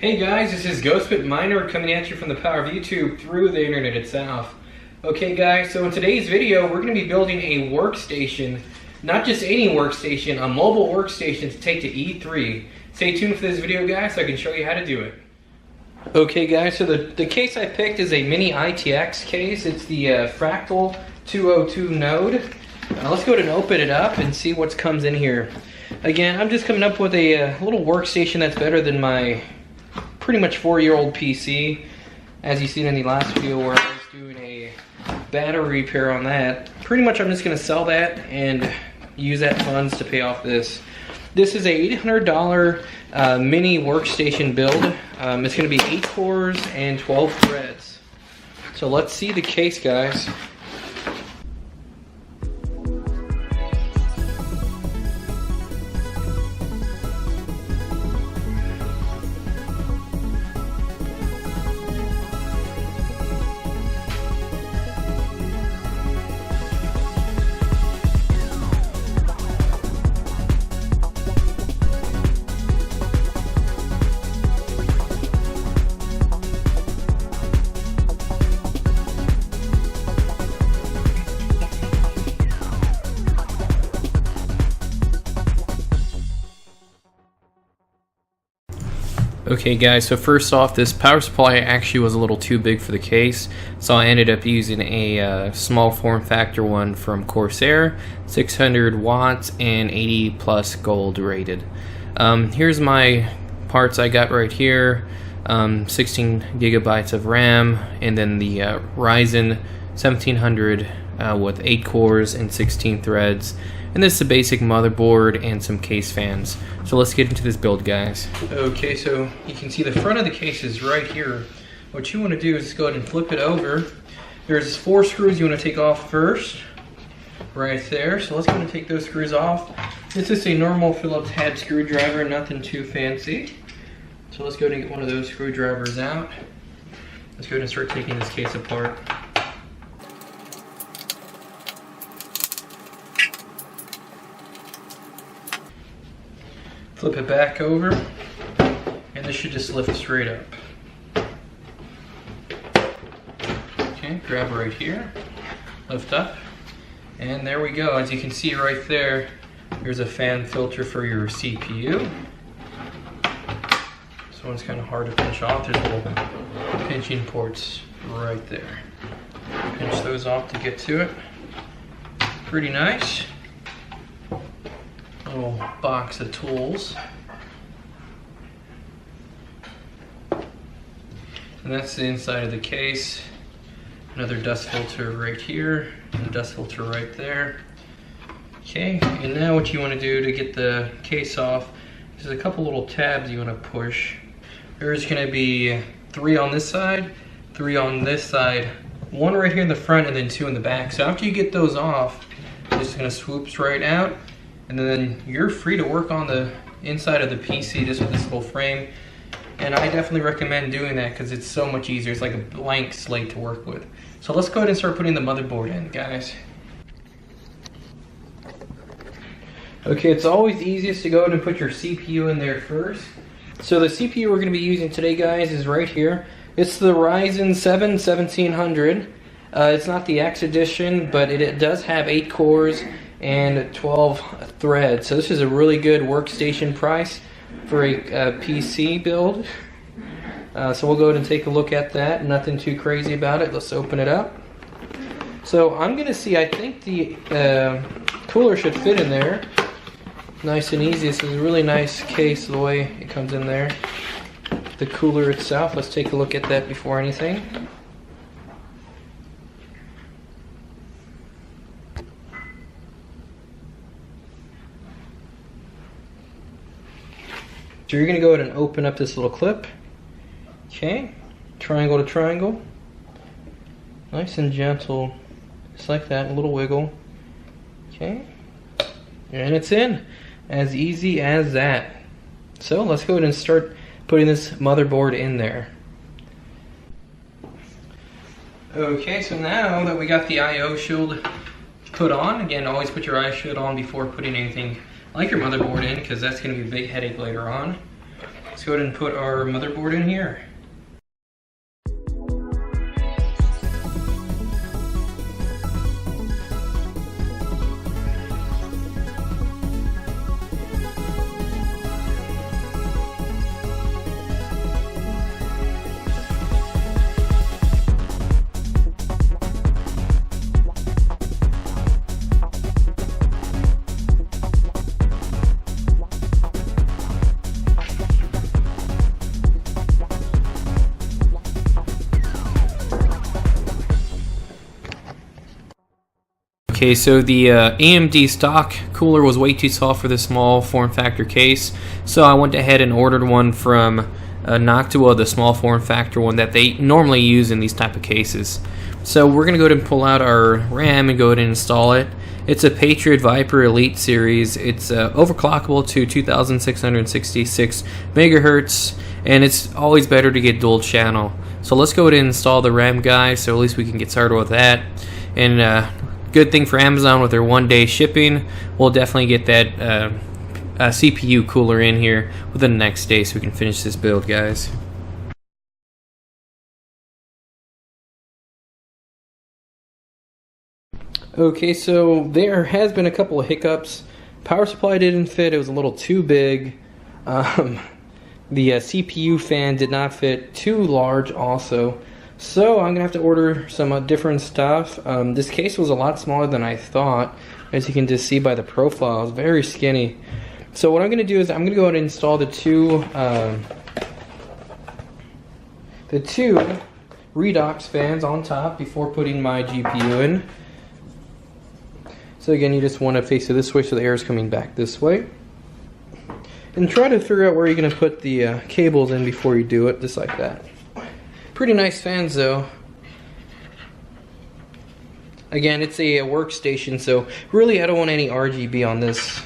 Hey guys, this is Ghostbit Miner coming at you from the power of YouTube through the internet itself. Okay guys, so in today's video we're going to be building a workstation, not just any workstation, a mobile workstation to take to E3. Stay tuned for this video guys so I can show you how to do it. Okay guys, so the case I picked is a mini ITX case. It's the Fractal 202 node. Let's go ahead and open it up and see what comes in here. Again, I'm just coming up with a little workstation that's better than my pretty much 4-year-old PC. As you've seen in the last video where I was doing a battery repair on that. Pretty much I'm just going to sell that and use that funds to pay off this. This is a $800 mini workstation build. It's going to be 8 cores and 12 threads. So let's see the case guys. Okay guys, so first off, this power supply actually was a little too big for the case, so I ended up using a small form factor one from Corsair, 600 watts and 80 plus gold rated. Here's my parts I got right here, 16 gigabytes of RAM, and then the Ryzen 1700 with 8 cores and 16 threads. And this is a basic motherboard and some case fans. So let's get into this build guys. Okay, so you can see the front of the case is right here. What you want to do is go ahead and flip it over. There's 4 screws you want to take off first. Right there. So let's go ahead and take those screws off. This is a normal Phillips head screwdriver, nothing too fancy. So let's go ahead and get one of those screwdrivers out. Let's go ahead and start taking this case apart. Flip it back over, and this should just lift straight up. Okay, grab right here, lift up, and there we go. As you can see right there, there's a fan filter for your CPU. This one's kind of hard to pinch off. There's little pinching ports right there. Pinch those off to get to it. Pretty nice. Little box of tools, and that's the inside of the case. Another dust filter right here and a dust filter right there. Okay, and now what you want to do to get the case off, there's a couple little tabs you want to push. There's going to be 3 on this side, 3 on this side, 1 right here in the front, and then 2 in the back. So after you get those off, it's just going to swoop right out. And then you're free to work on the inside of the PC just with this little frame. And I definitely recommend doing that because it's so much easier. It's like a blank slate to work with. So let's go ahead and start putting the motherboard in, guys. Okay, it's always easiest to go ahead and put your CPU in there first. So the CPU we're going to be using today, guys, is right here. It's the Ryzen 7 1700. It's not the X edition, but it does have 8 cores and 12 threads. So this is a really good workstation price for a PC build. So we'll go ahead and take a look at that. Nothing too crazy about it. Let's open it up. So I'm gonna see, I think the cooler should fit in there. Nice and easy. This is a really nice case the way it comes in there. The cooler itself, let's take a look at that before anything. So you're going to go ahead and open up this little clip. Okay, triangle to triangle. Nice and gentle, just like that, a little wiggle. Okay, and it's in. As easy as that. So let's go ahead and start putting this motherboard in there. Okay, so now that we got the I/O shield put on, again, always put your I/O shield on before putting anything like your motherboard in, because that's going to be a big headache later on. let's go ahead and put our motherboard in here. Okay, so the AMD stock cooler was way too small for this small form factor case, so I went ahead and ordered one from Noctua, the small form factor one that they normally use in these type of cases. So we're going to go ahead and pull out our RAM and go ahead and install it. It's a Patriot Viper Elite series. It's overclockable to 2666 megahertz, and it's always better to get dual channel. So let's go ahead and install the RAM, guys, so at least we can get started with that. And good thing for Amazon with their one-day shipping, we'll definitely get that CPU cooler in here within the next day so we can finish this build, guys. Okay, so there has been a couple of hiccups. Power supply didn't fit, it was a little too big. The CPU fan did not fit, too large also. So I'm gonna have to order some different stuff. This case was a lot smaller than I thought, as you can just see by the profile. It's very skinny. So what I'm gonna do is I'm gonna go ahead and install the two redox fans on top before putting my GPU in. So again, you just want to face it this way so the air is coming back this way. And try to figure out where you're gonna put the cables in before you do it, just like that. Pretty nice fans though. Again, it's a workstation, so really I don't want any RGB on this.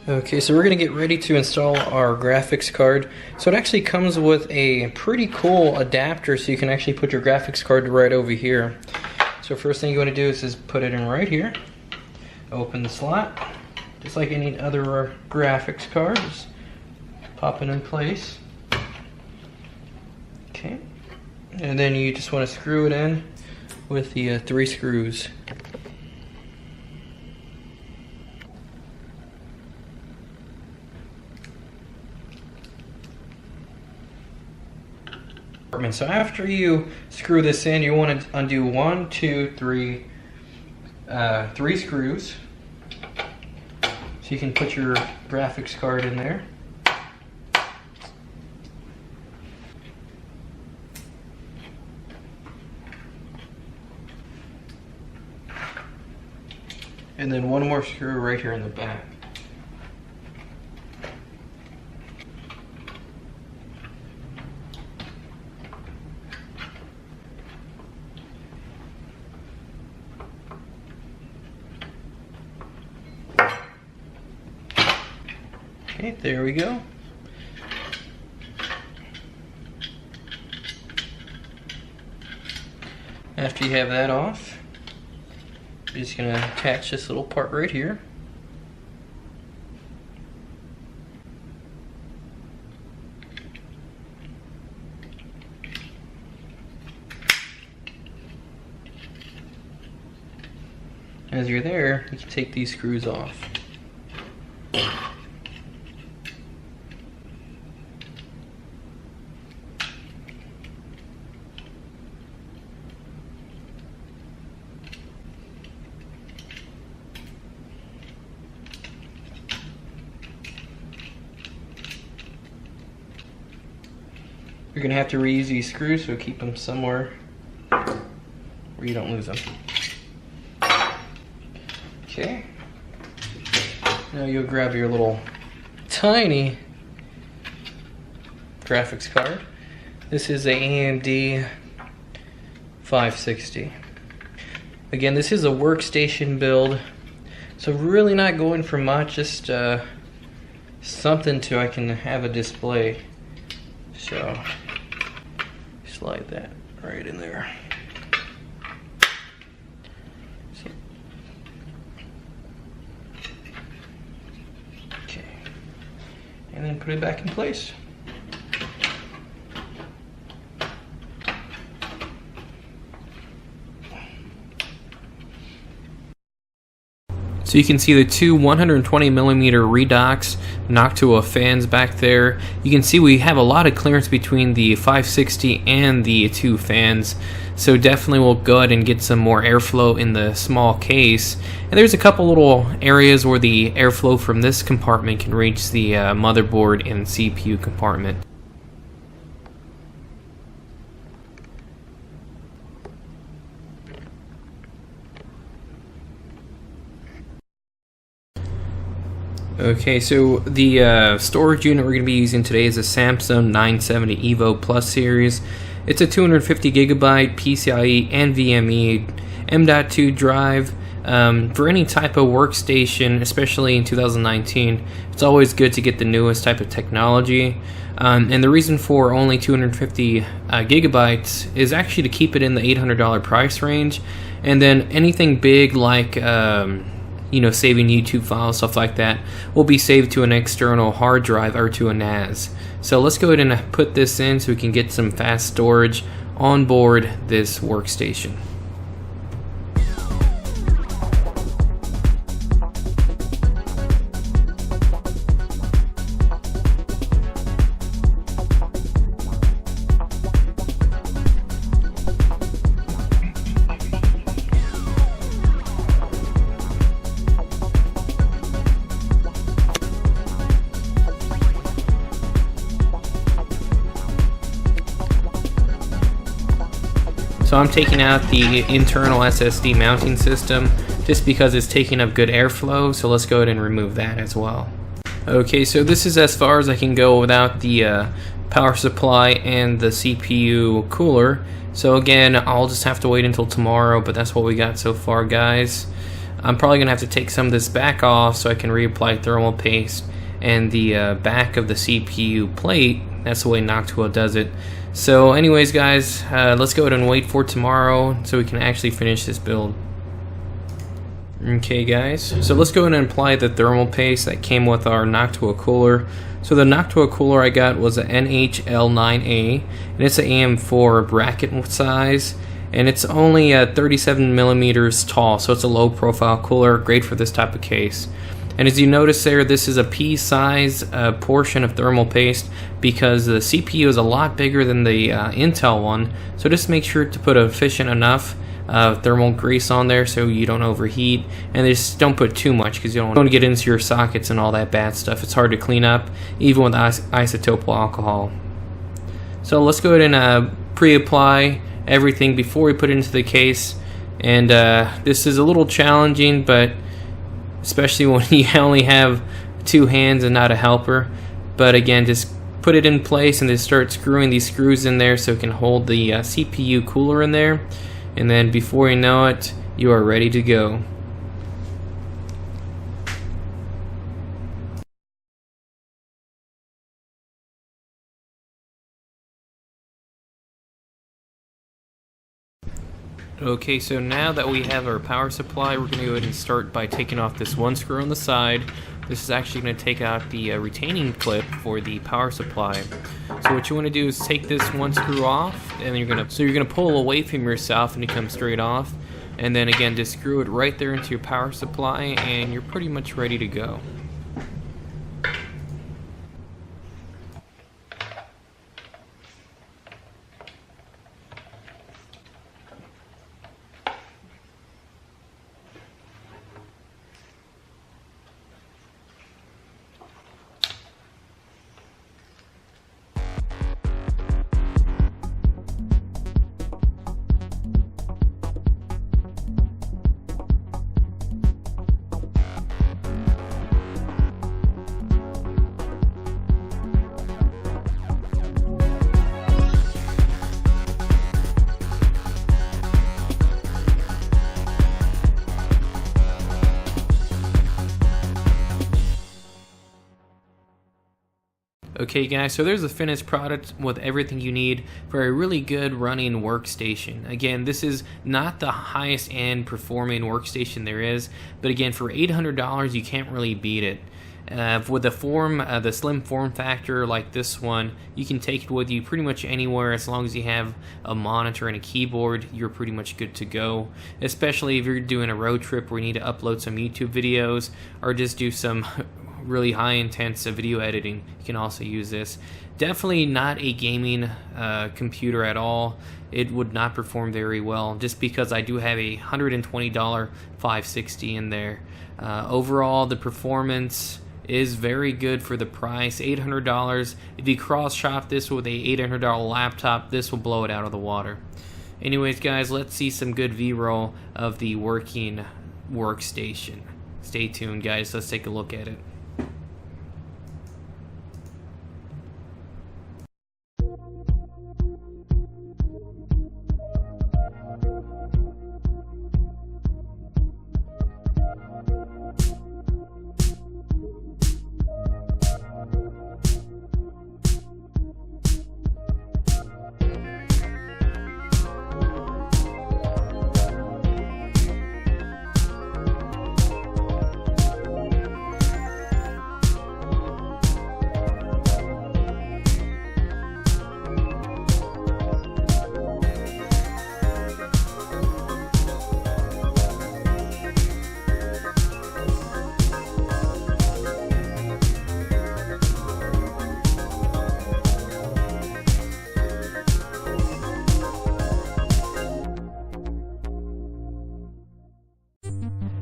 Okay, so we're going to get ready to install our graphics card. So it actually comes with a pretty cool adapter, so you can actually put your graphics card right over here. So first thing you want to do is just put it in right here. Open the slot, just like any other graphics card. Just pop it in place. Okay, and then you just want to screw it in with the 3 screws. So after you screw this in, you want to undo 1, 2, 3 screws, so you can put your graphics card in there. And then one more screw right here in the back. Okay, there we go. After you have that off, you're just going to attach this little part right here. As you're there, you can take these screws off. You're gonna have to reuse these screws, so keep them somewhere where you don't lose them. Okay. Now you'll grab your little tiny graphics card. This is a AMD 560. Again, this is a workstation build, so really not going for much, just something to I can have a display. So slide that right in there. Okay, and then put it back in place. So you can see the two 120mm Redox Noctua fans back there. You can see we have a lot of clearance between the 560 and the two fans. So definitely we'll go ahead and get some more airflow in the small case. And there's a couple little areas where the airflow from this compartment can reach the motherboard and CPU compartment. Okay, so the storage unit we're going to be using today is a Samsung 970 EVO Plus series. It's a 250 gigabyte PCIe and NVMe M.2 drive. For any type of workstation, especially in 2019, it's always good to get the newest type of technology. And the reason for only 250 gigabytes is actually to keep it in the $800 price range. And then anything big like you know, saving YouTube files, stuff like that, will be saved to an external hard drive or to a NAS. So let's go ahead and put this in so we can get some fast storage on board this workstation. So I'm taking out the internal SSD mounting system just because it's taking up good airflow, so let's go ahead and remove that as well. Okay, so this is as far as I can go without the power supply and the CPU cooler. So again, I'll just have to wait until tomorrow, but that's what we got so far, guys. I'm probably going to have to take some of this back off so I can reapply thermal paste and the back of the CPU plate. That's the way Noctua does it. So anyways, guys, let's go ahead and wait for tomorrow so we can actually finish this build. Okay, guys, so let's go ahead and apply the thermal paste that came with our Noctua cooler. So the Noctua cooler I got was an NHL9A, and it's an AM4 bracket size, and it's only 37 millimeters tall, so it's a low profile cooler, great for this type of case. And as you notice there, this is a pea-size portion of thermal paste because the CPU is a lot bigger than the Intel one. So just make sure to put efficient enough thermal grease on there so you don't overheat. And just don't put too much because you don't want to get into your sockets and all that bad stuff. It's hard to clean up even with isopropyl alcohol. So let's go ahead and pre-apply everything before we put it into the case. And this is a little challenging, but especially when you only have two hands and not a helper. But again, just put it in place and just start screwing these screws in there so it can hold the CPU cooler in there. And then before you know it, you are ready to go. Okay, so now that we have our power supply, we're going to go ahead and start by taking off this one screw on the side. This is actually going to take out the retaining clip for the power supply. So what you want to do is take this one screw off, and you're going to pull away from yourself and it comes straight off. And then again, just screw it right there into your power supply and you're pretty much ready to go. Okay guys, so there's a finished product with everything you need for a really good running workstation. Again, this is not the highest end performing workstation there is, but again, for $800 you can't really beat it. With the slim form factor like this one, you can take it with you pretty much anywhere. As long as you have a monitor and a keyboard, you're pretty much good to go. Especially if you're doing a road trip where you need to upload some YouTube videos or just do some really high intense video editing, you can also use this. Definitely not a gaming computer at all. It would not perform very well just because I do have a $120 560 in there. Overall, the performance is very good for the price, $800. If you cross shop this with a $800 laptop, this will blow it out of the water. Anyways guys, let's see some good V-roll of the working workstation. Stay tuned guys, let's take a look at it.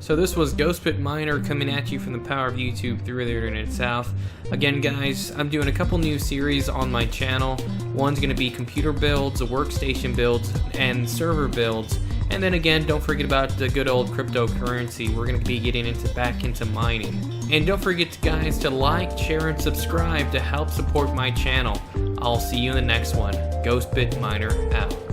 So this was Ghostbit Miner coming at you from the power of YouTube through the internet south. Again guys, I'm doing a couple new series on my channel. One's going to be computer builds, workstation builds, and server builds. And then again, don't forget about the good old cryptocurrency. We're going to be getting back into mining. And don't forget guys to like, share, and subscribe to help support my channel. I'll see you in the next one. Ghostbit Miner out.